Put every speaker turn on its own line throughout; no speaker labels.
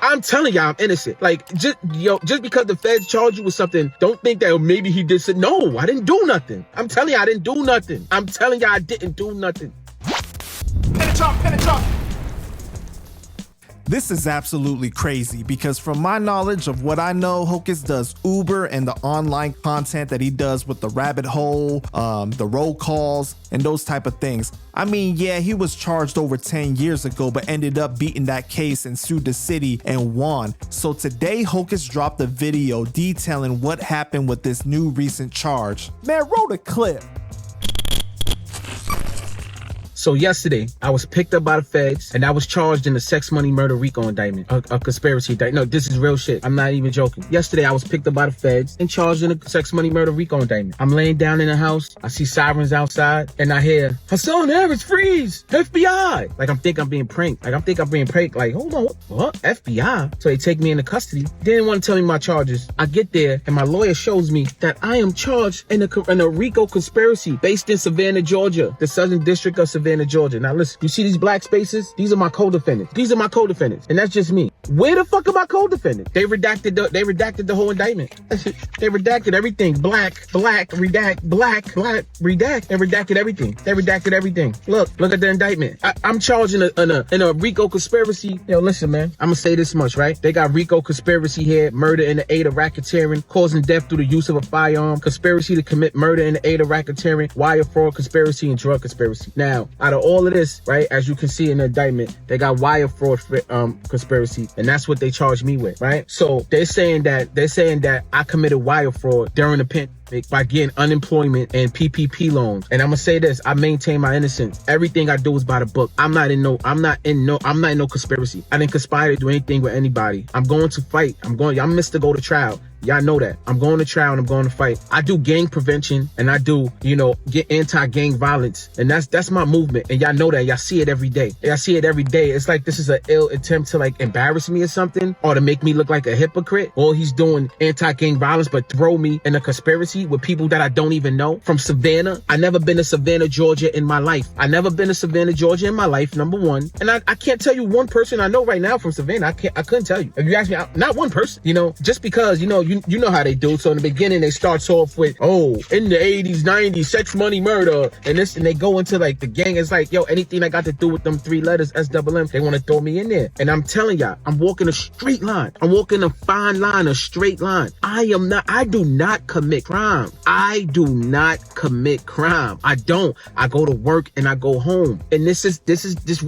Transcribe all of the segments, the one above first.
I'm telling y'all I'm innocent. Like, just because the feds charge you with something, don't think that maybe he did something. No, I didn't do nothing. I'm telling y'all I didn't do nothing. I'm telling y'all I didn't do nothing.
Penetrate.
This is absolutely crazy because from my knowledge of what I know, Hocus does Uber and the online content that he does with the rabbit hole, the roll calls, and those type of things. I mean, yeah, he was charged over 10 years ago, but ended up beating that case and sued the city and won. So today, Hocus dropped a video detailing what happened with this new recent charge. Man, roll the clip.
So yesterday, I was picked up by the feds and I was charged in a sex, money, murder, RICO indictment, a conspiracy indictment. No, this is real shit. I'm not even joking. Yesterday, I was picked up by the feds and charged in a sex, money, murder, RICO indictment. I'm laying down in the house. I see sirens outside and I hear, Hassan Harris, freeze, FBI. Like, I'm being pranked. Like, hold on, what? FBI? So they take me into custody. They didn't want to tell me my charges. I get there and my lawyer shows me that I am charged in a RICO conspiracy based in Savannah, Georgia, the Southern District of Savannah, Georgia. Now listen, you see these black spaces? These are my co-defendants. And that's just me. Where the fuck are my co-defendants? They redacted the whole indictment. They redacted everything. Black, redact, black, redact, and redacted everything. They redacted everything. Look at the indictment. I'm charged in a RICO conspiracy. Yo, listen, man. I'm gonna say this much, right? They got RICO conspiracy here, murder in the aid of racketeering, causing death through the use of a firearm, conspiracy to commit murder in the aid of racketeering, wire fraud conspiracy, and drug conspiracy. Now, out of all of this, right, as you can see in the indictment, they got wire fraud conspiracy, and that's what they charged me with, right? So they're saying that I committed wire fraud during the pandemic by getting unemployment and PPP loans. And I'm gonna say this, I maintain my innocence. Everything I do is by the book. I'm not in no conspiracy. I didn't conspire to do anything with anybody. I'm going to fight. Y'all missed to go to trial. Y'all know that. I'm going to trial and I'm going to fight. I do gang prevention and I do, get anti-gang violence. And that's my movement. And y'all know that. Y'all see it every day. It's like this is an ill attempt to like embarrass me or something, or to make me look like a hypocrite. All he's doing anti-gang violence, but throw me in a conspiracy with people that I don't even know. From Savannah. I never been to Savannah, Georgia in my life. Number one. And I can't tell you one person I know right now from Savannah. I couldn't tell you. If you ask me, not one person, just because, you know how they do. So in the beginning, they starts off with, in the 80s, 90s, sex, money, murder, and this, and they go into like the gang. It's like, anything that got to do with them 3 letters, SMM, they want to throw me in there. And I'm telling y'all, I'm walking a straight line. I'm walking a fine line, a straight line. I do not commit crime. I don't. I go to work and I go home. And this is just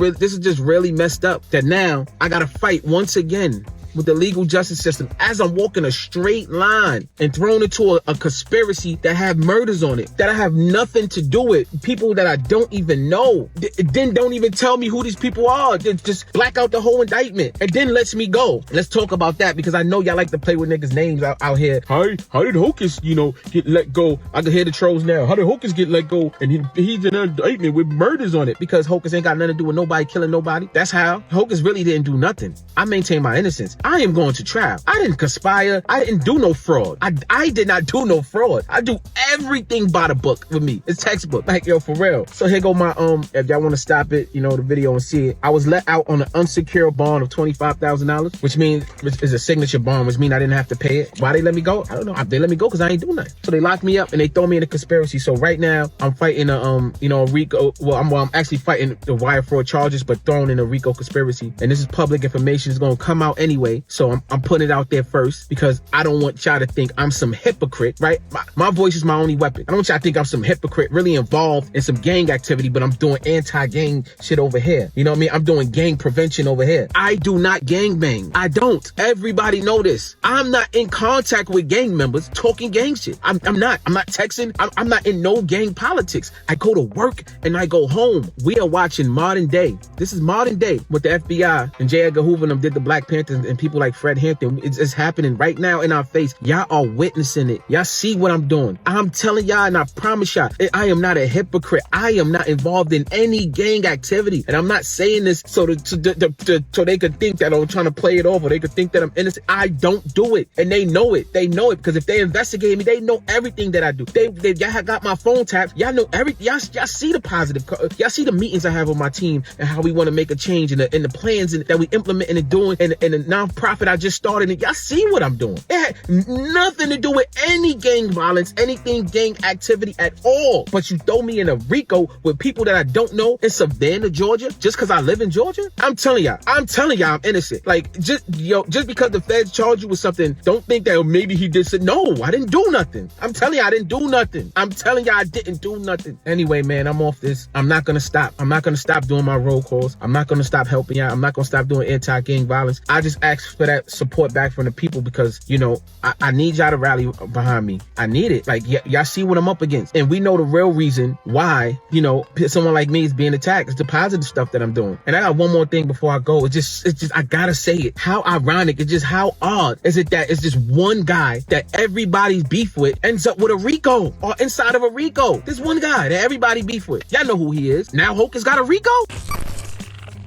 really messed up that now I gotta fight once again with the legal justice system as I'm walking a straight line and thrown into a conspiracy that have murders on it, that I have nothing to do with, people that I don't even know. Then don't even tell me who these people are. Just black out the whole indictment and then lets me go. Let's talk about that because I know y'all like to play with niggas' names out here. How did Hocus, get let go? I can hear the trolls now. How did Hocus get let go? And he's in an indictment with murders on it because Hocus ain't got nothing to do with nobody killing nobody. That's how. Hocus really didn't do nothing. I maintain my innocence. I am going to trial. I didn't conspire. I didn't do no fraud. I did not do no fraud. I do everything by the book with me. It's textbook. Like, for real. So here go my, if y'all want to stop it, the video and see it. I was let out on an unsecured bond of $25,000, which is a signature bond, which means I didn't have to pay it. Why they let me go? I don't know. They let me go because I ain't do nothing. So they locked me up and they throw me in a conspiracy. So right now I'm fighting a RICO. Well, I'm actually fighting the wire fraud charges, but thrown in a RICO conspiracy. And this is public information. It's going to come out anyway. So I'm putting it out there first because I don't want y'all to think I'm some hypocrite, right? My voice is my only weapon. I don't want y'all to think I'm some hypocrite really involved in some gang activity, but I'm doing anti-gang shit over here. You know what I mean? I'm doing gang prevention over here. I do not gangbang. I don't. Everybody know this. I'm not in contact with gang members talking gang shit. I'm not texting. I'm not in no gang politics. I go to work and I go home. We are watching Modern Day. This is Modern Day with the FBI and J. Edgar Hoover and them did the Black Panthers and people like Fred Hampton. It's happening right now in our face. Y'all are witnessing it. Y'all see what I'm doing. I'm telling y'all and I promise y'all, I am not a hypocrite. I am not involved in any gang activity. And I'm not saying this so they could think that I'm trying to play it off or they could think that I'm innocent. I don't do it. And they know it. They know it because if they investigate me, they know everything that I do. Y'all got my phone tapped. Y'all know everything. Y'all see the positive. Y'all see the meetings I have with my team and how we want to make a change and the plans that we implementing and doing and the nonprofit I just started, and y'all see what I'm doing. It had nothing to do with any gang violence, anything gang activity at all. But you throw me in a RICO with people that I don't know in Savannah, Georgia, just because I live in Georgia? I'm telling y'all I'm innocent. Like, just because the feds charge you with something, don't think that maybe he did something. No, I didn't do nothing. I'm telling you, I didn't do nothing. I'm telling you, I didn't do nothing. Anyway, man, I'm off this. I'm not gonna stop. I'm not gonna stop doing my roll calls. I'm not gonna stop helping out. I'm not gonna stop doing anti-gang violence. I just ask for that support back from the people because, you know, I need y'all to rally behind me. I need it. Like, y'all see what I'm up against. And we know the real reason why, you know, someone like me is being attacked. It's the positive stuff that I'm doing. And I got one more thing before I go. It's just, I gotta say it. How ironic. It's just how odd is it that it's just one guy that everybody's beef with ends up with a RICO or inside of a RICO. This one guy that everybody beef with. Y'all know who he is. Now Hocus got a RICO?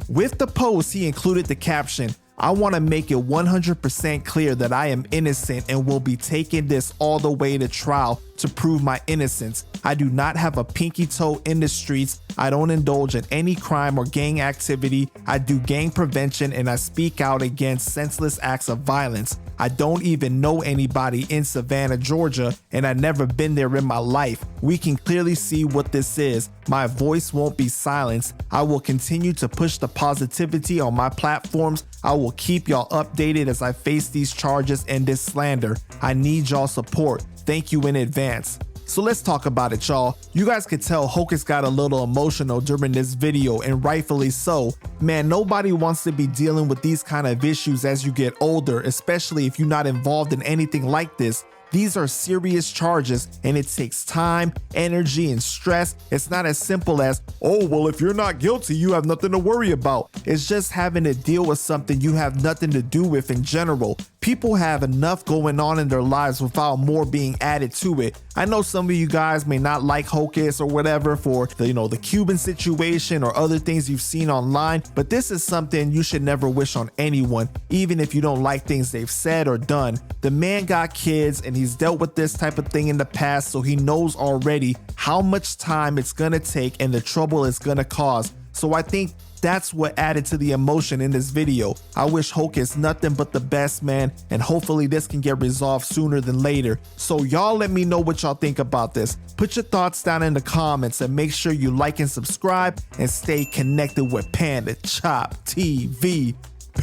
With the post, he included the caption, "I want to make it 100% clear that I am innocent and will be taking this all the way to trial to prove my innocence. I do not have a pinky toe in the streets. I don't indulge in any crime or gang activity. I do gang prevention and I speak out against senseless acts of violence. I don't even know anybody in Savannah, Georgia, and I've never been there in my life. We can clearly see what this is. My voice won't be silenced. I will continue to push the positivity on my platforms. I will keep y'all updated as I face these charges and this slander. I need y'all support. Thank you in advance." So let's talk about it, y'all. You guys could tell Hocus got a little emotional during this video, and rightfully so. Man, nobody wants to be dealing with these kind of issues as you get older, especially if you're not involved in anything like this. These are serious charges and it takes time, energy, and stress. It's not as simple as, oh, well, if you're not guilty, you have nothing to worry about. It's just having to deal with something you have nothing to do with in general. People have enough going on in their lives without more being added to it. I know some of you guys may not like Hocus or whatever for the Cuban situation or other things you've seen online, but this is something you should never wish on anyone, even if you don't like things they've said or done. The man got kids and he's dealt with this type of thing in the past, so he knows already how much time it's gonna take and the trouble it's gonna cause. So I think that's what added to the emotion in this video. I wish Hocus nothing but the best, man, and hopefully this can get resolved sooner than later. So y'all let me know what y'all think about this. Put your thoughts down in the comments and make sure you like and subscribe and stay connected with Panda Chop TV.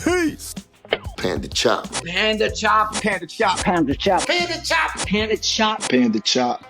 Peace.
Panda Chop.
Panda Chop.
Panda Chop.
Panda Chop.
Panda Chop.
Panda Chop.
Panda Chop.